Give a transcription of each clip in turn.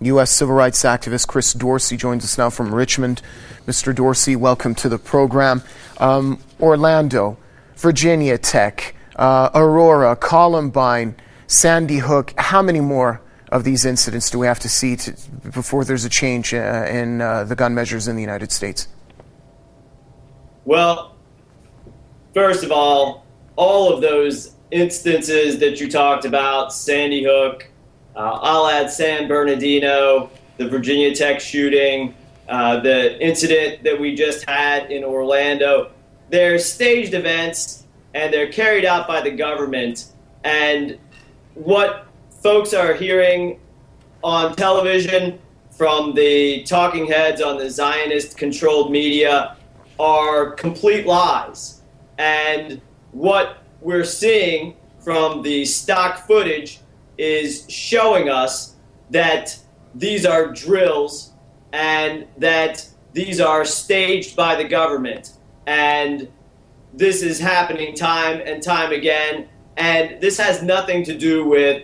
U.S. civil rights activist Chris Dorsey joins us now from Richmond. Mr. Dorsey, welcome to the program. Orlando, Virginia Tech, Aurora, Columbine, Sandy Hook. How many more of these incidents do we have to see before there's a change in the gun measures in the United States? Well, first of all of those instances that you talked about, Sandy Hook, I'll add San Bernardino, the Virginia Tech shooting, the incident that we just had in Orlando, they're staged events and they're carried out by the government. And what folks are hearing on television from the talking heads on the Zionist-controlled media are complete lies. And what we're seeing from the stock footage is showing us that these are drills and that these are staged by the government. And this is happening time and time again. And this has nothing to do with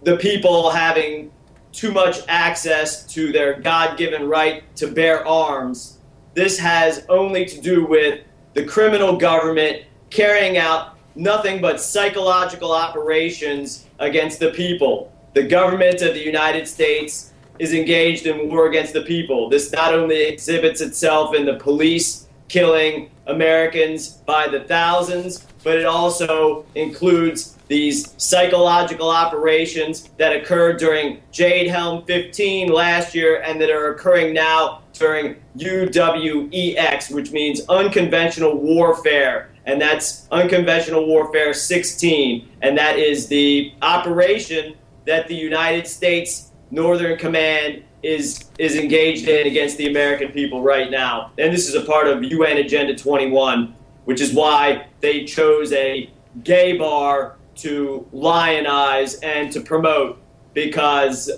the people having too much access to their God-given right to bear arms. This has only to do with the criminal government carrying out nothing but psychological operations against the people. The government of the United States is engaged in war against the people. This not only exhibits itself in the police killing Americans by the thousands, but it also includes these psychological operations that occurred during Jade Helm 15 last year and that are occurring now during UWEX, which means unconventional warfare. And that's Unconventional Warfare 16. And that is the operation that the United States Northern Command is engaged in against the American people right now. And this is a part of UN Agenda 21, which is why they chose a gay bar to lionize and to promote, because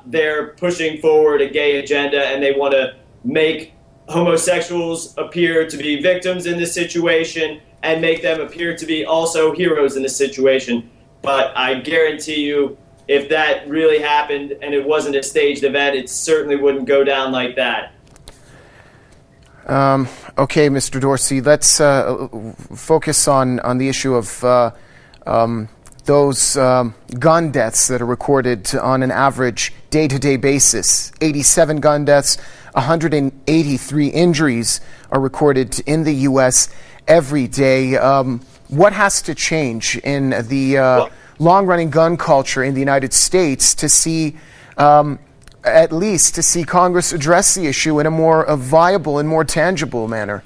they're pushing forward a gay agenda and they want to make homosexuals appear to be victims in this situation and make them appear to be also heroes in this situation. But I guarantee you, if that really happened and it wasn't a staged event, it certainly wouldn't go down like that. Okay, Mr. Dorsey, let's focus on the issue of those gun deaths that are recorded on an average day-to-day basis. 87 gun deaths, 183 injuries are recorded in the U.S. every day. What has to change in the long-running gun culture in the United States to see, at least to see Congress address the issue in a more viable and more tangible manner?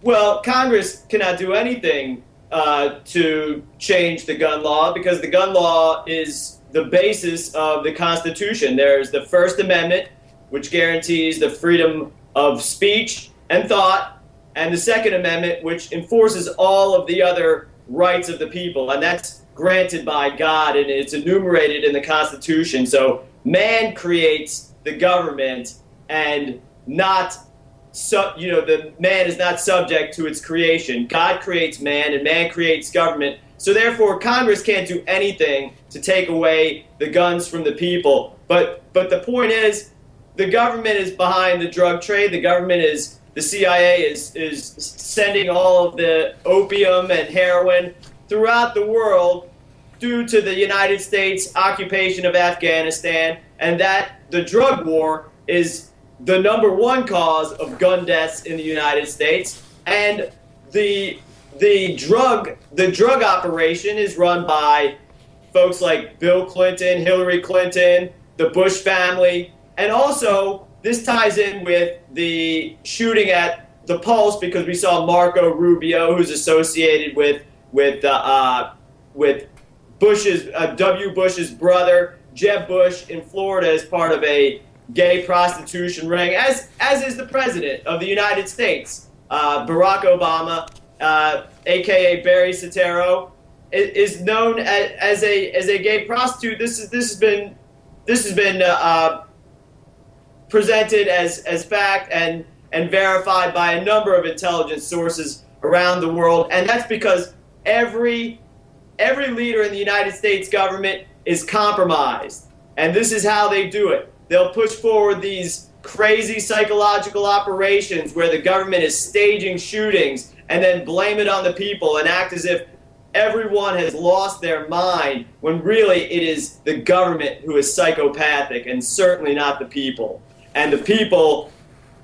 Well, Congress cannot do anything to change the gun law because the gun law is the basis of the Constitution. There's the First Amendment, which guarantees the freedom of speech and thought, and the Second Amendment, which enforces all of the other rights of the people, and that's granted by God, and it's enumerated in the Constitution. So man creates the government, and the man is not subject to its creation. God creates man, and man creates government. So therefore, Congress can't do anything to take away the guns from the people. But the point is, the government is behind the drug trade. The CIA is sending all of the opium and heroin throughout the world due to the United States occupation of Afghanistan, and that the drug war is the number one cause of gun deaths in the United States. And the drug operation is run by folks like Bill Clinton, Hillary Clinton, the Bush family, and also this ties in with the shooting at the Pulse because we saw Marco Rubio, who's associated with Bush's W. Bush's brother, Jeb Bush, in Florida as part of a gay prostitution ring, as is the president of the United States, Barack Obama, aka Barry Soetoro, is known as a gay prostitute. This has been presented as fact and verified by a number of intelligence sources around the world, and that's because every leader in the United States government is compromised. And this is how they do it. They'll push forward these crazy psychological operations where the government is staging shootings and then blame it on the people and act as if everyone has lost their mind, when really it is the government who is psychopathic and certainly not the people. And the people,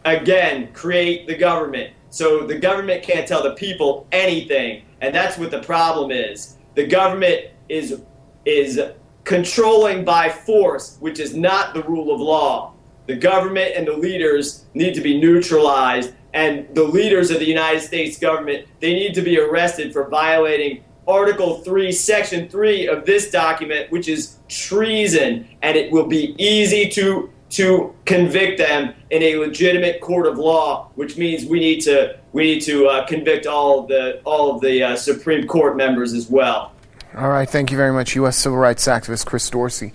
again, create the government. So the government can't tell the people anything, and that's what the problem is. The government is controlling by force, which is not the rule of law. The government and the leaders need to be neutralized, and the leaders of the United States government, they need to be arrested for violating Article 3, Section 3 of this document, which is treason, and it will be easy to convict them in a legitimate court of law, which means we need to convict all of the Supreme Court members as well. All right, thank you very much, U.S. civil rights activist Chris Dorsey.